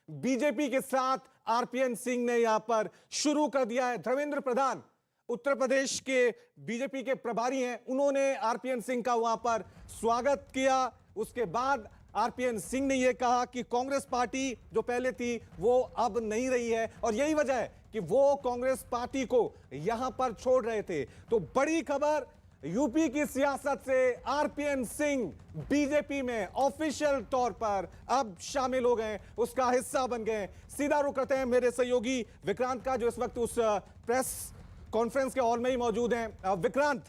BJP के साथ RPN Singh ने यहां पर शुरू कर दिया है। धर्मेंद्र प्रधान उत्तर प्रदेश के बीजेपी के प्रभारी हैं, उन्होंने आरपीएन सिंह का वहां पर स्वागत किया। उसके बाद आरपीएन सिंह ने यह कहा कि कांग्रेस पार्टी जो पहले थी वो अब नहीं रही है और यही वजह है कि वो कांग्रेस पार्टी को यहां पर छोड़ रहे थे। तो बड़ी खबर, यूपी की सियासत से आरपीएन सिंह बीजेपी में ऑफिशियल तौर पर अब शामिल हो गए, उसका हिस्सा बन गए। सीधा रुख करते हैं मेरे सहयोगी विक्रांत का, जो इस वक्त उस प्रेस कॉन्फ्रेंस के हॉल में ही मौजूद हैं। विक्रांत,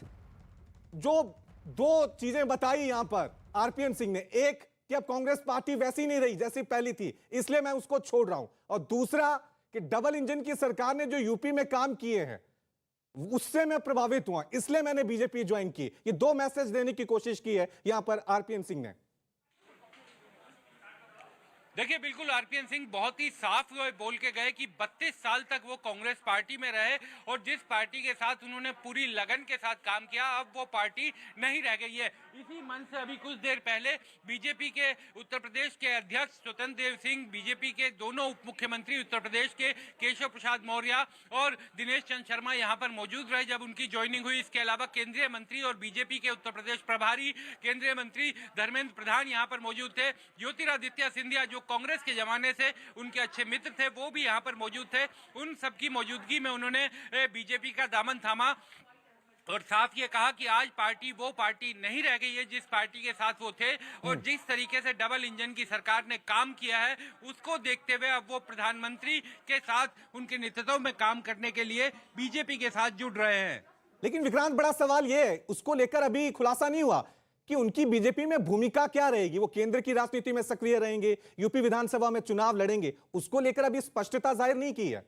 जो दो चीजें बताई यहां पर आरपीएन सिंह ने, एक कि अब कांग्रेस पार्टी वैसी नहीं रही जैसी पहली थी, इसलिए मैं उसको छोड़ रहा हूं, और दूसरा कि डबल इंजन की सरकार ने जो यूपी में काम किए हैं उससे मैं प्रभावित हुआ, इसलिए मैंने बीजेपी ज्वाइन की। ये दो मैसेज देने की कोशिश की है यहां पर आरपीएन सिंह ने। देखिए, बिल्कुल आरपीएन सिंह बहुत ही साफ बोल के गए कि 32 साल तक वो कांग्रेस पार्टी में रहे और जिस पार्टी के साथ उन्होंने पूरी लगन के साथ काम किया, अब वो पार्टी नहीं रह गई है। इसी मन से अभी कुछ देर पहले बीजेपी के उत्तर प्रदेश के अध्यक्ष स्वतंत्र देव सिंह, बीजेपी के दोनों उप मुख्यमंत्री उत्तर प्रदेश के केशव प्रसाद मौर्य और दिनेश चंद्र शर्मा यहाँ पर मौजूद रहे जब उनकी ज्वाइनिंग हुई। इसके अलावा केंद्रीय मंत्री और बीजेपी के उत्तर प्रदेश प्रभारी केंद्रीय मंत्री धर्मेंद्र प्रधान यहाँ पर मौजूद थे। ज्योतिरादित्य सिंधिया जो कांग्रेस के जमाने से उनके अच्छे मित्र थे, वो भी यहाँ पर मौजूद थे। उन सबकी मौजूदगी में उन्होंने बीजेपी का दामन थामा और साफ ये कहा कि आज पार्टी वो पार्टी नहीं रह गई है जिस पार्टी के साथ वो थे, और जिस तरीके से डबल इंजन की सरकार ने काम किया है उसको देखते हुए अब वो प्रधानमंत्री के साथ उनके नेतृत्व में काम करने के लिए बीजेपी के साथ जुड़ रहे हैं। लेकिन विक्रांत, बड़ा सवाल ये है, उसको लेकर अभी खुलासा नहीं हुआ कि उनकी बीजेपी में भूमिका क्या रहेगी। वो केंद्र की राजनीति में सक्रिय रहेंगे, यूपी विधानसभा में चुनाव लड़ेंगे, उसको लेकर अभी स्पष्टता जाहिर नहीं की है।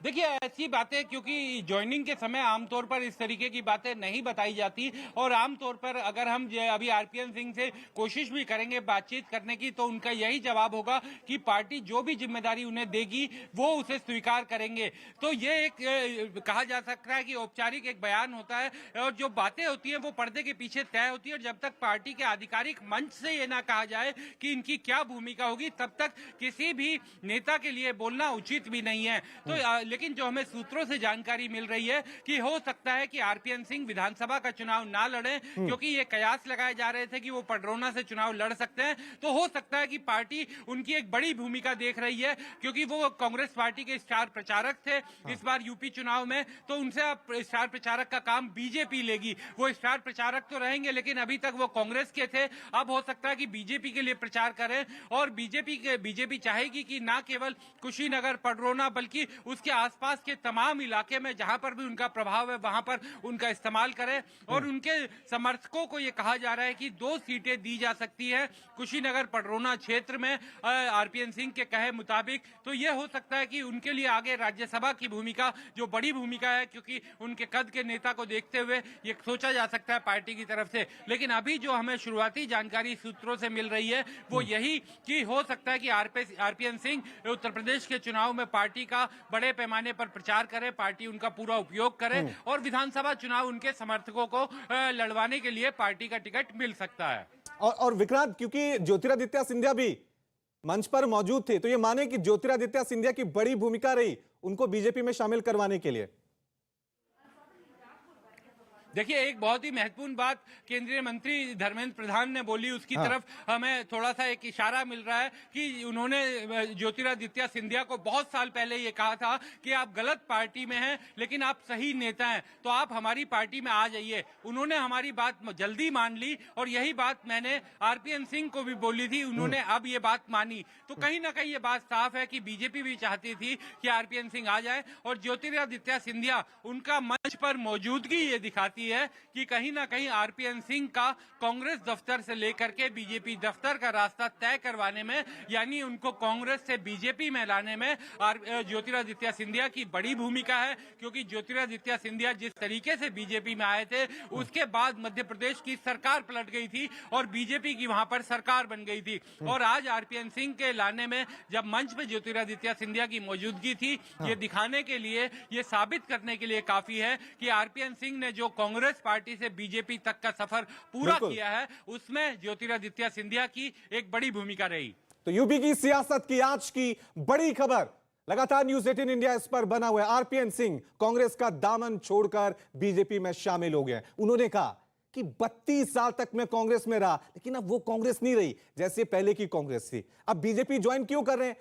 देखिए, ऐसी बातें क्योंकि ज्वाइनिंग के समय आमतौर पर इस तरीके की बातें नहीं बताई जाती, और आमतौर पर अगर हम अभी आरपीएन सिंह से कोशिश भी करेंगे बातचीत करने की तो उनका यही जवाब होगा कि पार्टी जो भी जिम्मेदारी उन्हें देगी वो उसे स्वीकार करेंगे। तो ये एक कहा जा सकता है कि औपचारिक एक बयान होता है, और जो बातें होती हैं वो पर्दे के पीछे तय होती है, और जब तक पार्टी के आधिकारिक मंच से ये ना कहा जाए कि इनकी क्या भूमिका होगी तब तक किसी भी नेता के लिए बोलना उचित भी नहीं है। तो लेकिन जो हमें सूत्रों से जानकारी मिल रही है कि हो सकता है कि आरपीएन सिंह विधानसभा का चुनाव ना लड़ें, क्योंकि ये कयास लगाए जा रहे थे कि वो पडरौना से चुनाव लड़ सकते हैं। तो हो सकता है कि पार्टी उनकी एक बड़ी भूमिका देख रही है, क्योंकि वो कांग्रेस पार्टी के स्टार प्रचारक थे इस बार यूपी चुनाव में, तो उनसे अब स्टार प्रचारक का काम बीजेपी लेगी। वो स्टार प्रचारक तो रहेंगे लेकिन अभी तक वो कांग्रेस के थे, अब हो सकता है कि बीजेपी के लिए प्रचार करें, और बीजेपी चाहेगी कि ना केवल कुशीनगर पडरौना बल्कि उसके आसपास के तमाम इलाके में जहां पर भी उनका प्रभाव है वहां पर उनका इस्तेमाल करें। और उनके समर्थकों को यह कहा जा रहा है कि 2 सीटें दी जा सकती है कुशीनगर पडरौना क्षेत्र में आरपीएन सिंह के कहे मुताबिक। तो यह हो सकता है कि उनके लिए आगे राज्यसभा की भूमिका जो बड़ी भूमिका है, क्योंकि उनके कद के नेता को देखते हुए ये सोचा जा सकता है पार्टी की तरफ से। लेकिन अभी जो हमें शुरुआती जानकारी सूत्रों से मिल रही है वो यही कि हो सकता है कि आरपीएन सिंह उत्तर प्रदेश के चुनाव में पार्टी का बड़े पैमाने पर प्रचार करे, पार्टी उनका पूरा उपयोग करे, और विधानसभा चुनाव उनके समर्थकों को लड़वाने के लिए पार्टी का टिकट मिल सकता है। और विक्रांत, क्योंकि ज्योतिरादित्य सिंधिया भी मंच पर मौजूद थे, तो ये माने कि ज्योतिरादित्य सिंधिया की बड़ी भूमिका रही उनको बीजेपी में शामिल करवाने के लिए। देखिए, एक बहुत ही महत्वपूर्ण बात केंद्रीय मंत्री धर्मेंद्र प्रधान ने बोली, उसकी तरफ हमें थोड़ा सा एक इशारा मिल रहा है कि उन्होंने ज्योतिरादित्य सिंधिया को बहुत साल पहले ये कहा था कि आप गलत पार्टी में हैं लेकिन आप सही नेता हैं, तो आप हमारी पार्टी में आ जाइए। उन्होंने हमारी बात जल्दी मान ली, और यही बात मैंने आरपीएन सिंह को भी बोली थी, उन्होंने अब ये बात मानी। तो कहीं ना कहीं ये बात साफ है कि बीजेपी भी चाहती थी कि आरपीएन सिंह आ जाए, और ज्योतिरादित्य सिंधिया उनका मंच पर मौजूदगी ये दिखाती है कि कहीं ना कहीं आरपीएन सिंह का कांग्रेस दफ्तर से लेकर के बीजेपी दफ्तर का रास्ता तय करवाने में, यानी उनको कांग्रेस से बीजेपी में लाने में ज्योतिरादित्य सिंधिया की बड़ी भूमिका है। क्योंकि ज्योतिरादित्य सिंधिया जिस तरीके से बीजेपी में आए थे उसके बाद मध्य प्रदेश की सरकार पलट गई थी और बीजेपी की वहां पर सरकार बन गई थी, और आज आरपीएन सिंह के लाने में जब मंच पे ज्योतिरादित्य सिंधिया की मौजूदगी थी, ये दिखाने के लिए, ये साबित करने के लिए काफी है कि आरपीएन सिंह ने जो कांग्रेस पार्टी से बीजेपी तक का सफर पूरा बिल्कुल। किया है, उसमें ज्योतिरादित्य सिंधिया की एक बड़ी भूमिका रही। तो यूपी की सियासत की आज की बड़ी खबर, लगातार न्यूज 18 इंडिया इस पर बना हुआ है। आरपीएन सिंह कांग्रेस का दामन छोड़कर बीजेपी में शामिल हो गए। उन्होंने कहा कि 32 साल तक मैं कांग्रेस में रहा, लेकिन अब वो कांग्रेस नहीं रही जैसे पहले की कांग्रेस थी। अब बीजेपी ज्वाइन क्यों कर रहे हैं?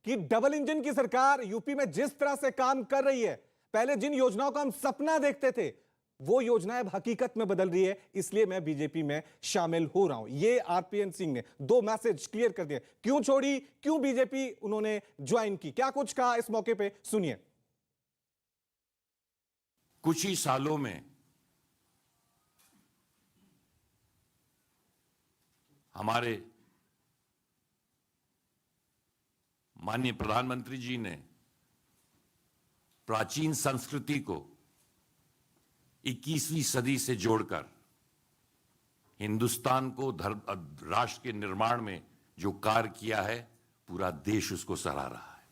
कि डबल इंजन की सरकार यूपी में जिस तरह से काम कर रही है, पहले जिन योजनाओं का हम सपना देखते थे, वो योजनाएं अब हकीकत में बदल रही है, इसलिए मैं बीजेपी में शामिल हो रहा हूं। ये आरपीएन सिंह ने 2 मैसेज क्लियर कर दिए। क्यों छोड़ी, क्यों बीजेपी उन्होंने ज्वाइन की, क्या कुछ कहा इस मौके पे, सुनिए। कुछ ही सालों में हमारे माननीय प्रधानमंत्री जी ने प्राचीन संस्कृति को 21वीं सदी से जोड़कर हिंदुस्तान को राष्ट्र के निर्माण में जो कार्य किया है, पूरा देश उसको सराह रहा है।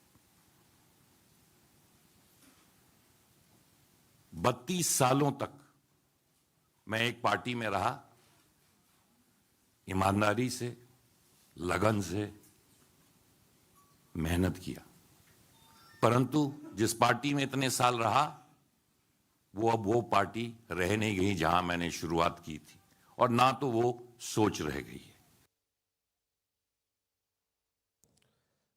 32 सालों तक मैं एक पार्टी में रहा, ईमानदारी से, लगन से मेहनत किया, परंतु जिस पार्टी में इतने साल रहा, वो अब वो पार्टी रह नहीं गई जहां मैंने शुरुआत की थी, और ना तो वो सोच रह गई है।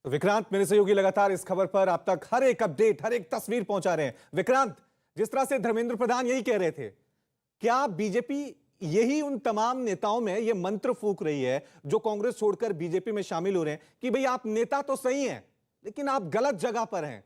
विक्रांत, मेरे सहयोगी लगातार इस खबर पर आप तक हर एक अपडेट, हर एक तस्वीर पहुंचा रहे हैं। विक्रांत, जिस तरह से धर्मेंद्र प्रधान यही कह रहे थे, क्या बीजेपी यही उन तमाम नेताओं में यह मंत्र फूंक रही है जो कांग्रेस छोड़कर बीजेपी में शामिल हो रहे हैं कि भाई आप नेता तो सही हैं, लेकिन आप गलत जगह पर हैं?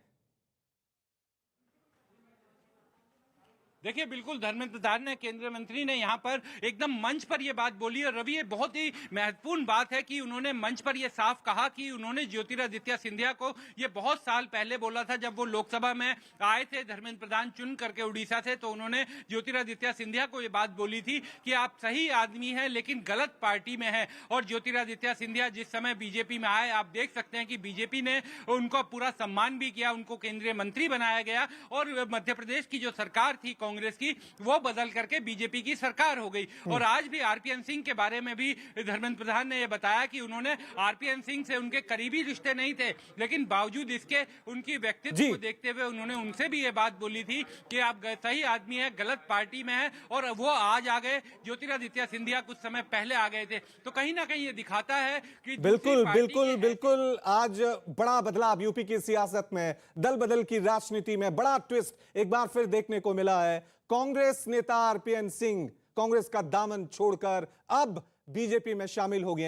देखिए, बिल्कुल धर्मेंद्र प्रधान ने, केंद्रीय मंत्री ने यहाँ पर एकदम मंच पर यह बात बोली। और रवि, ये बहुत ही महत्वपूर्ण बात है कि उन्होंने मंच पर यह साफ कहा कि उन्होंने ज्योतिरादित्य सिंधिया को ये बहुत साल पहले बोला था, जब वो लोकसभा में आए थे धर्मेंद्र प्रधान चुन करके उड़ीसा से, तो उन्होंने ज्योतिरादित्य सिंधिया को ये बात बोली थी कि आप सही आदमी हैं लेकिन गलत पार्टी में है। और ज्योतिरादित्य सिंधिया जिस समय बीजेपी में आए, आप देख सकते हैं कि बीजेपी ने उनको पूरा सम्मान भी किया, उनको केंद्रीय मंत्री बनाया गया, और मध्य प्रदेश की जो सरकार थी कांग्रेस की, वो बदल करके बीजेपी की सरकार हो गई। और आज भी आरपीएन सिंह के बारे में भी धर्मेंद्र प्रधान ने यह बताया कि उन्होंने आरपीएन सिंह से उनके करीबी रिश्ते नहीं थे, लेकिन बावजूद इसके उनकी व्यक्तित्व को देखते हुए उन्होंने उनसे भी यह बात बोली थी कि आप सही आदमी है, गलत पार्टी में है। और वो आज आ गए, ज्योतिरादित्य सिंधिया कुछ समय पहले आ गए थे। तो कहीं ना कहीं ये दिखाता है कि बिल्कुल बिल्कुल बिल्कुल, आज बड़ा बदलाव यूपी की सियासत में, दल बदल की राजनीति में बड़ा ट्विस्ट एक बार फिर देखने को मिला है। कांग्रेस नेता आरपीएन सिंह कांग्रेस का दामन छोड़कर अब बीजेपी में शामिल हो गए।